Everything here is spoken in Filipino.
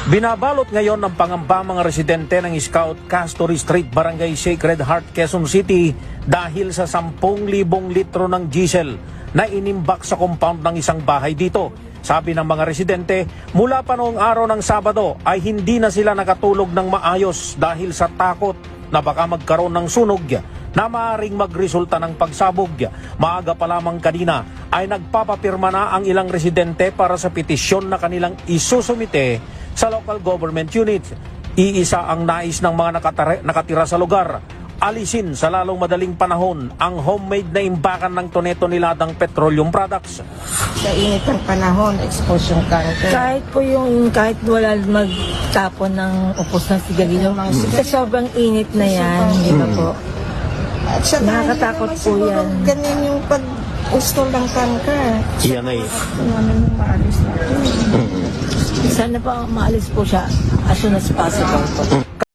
Binabalot ngayon ng pangamba mga residente ng Scout Castory Street, Barangay Sacred Heart, Quezon City dahil sa 10,000 litro ng diesel na inimbak sa compound ng isang bahay dito. Sabi ng mga residente, mula pa noong araw ng Sabado ay hindi na sila nakatulog ng maayos dahil sa takot na baka magkaroon ng sunog na maaaring magresulta ng pagsabog. Maaga pa lamang kanina ay nagpapapirma na ang ilang residente para sa petisyon na kanilang isusumite sa local government unit. Iisa ang nais ng mga nakatira sa lugar. Alisin sa lalong madaling panahon ang homemade na imbakan ng tonetoneladang petroleum products. Sa init ng panahon, expose yung cancer. Kahit wala magtapon ng upos ng sigarilyo, sa sobrang init na yan, di ba po? At sa Nakakatakot po yan. Ganyan yung pag-install ng cancer. Iyan ay Namin yung maalis natin. Sana pa maalis po siya as soon as possible po.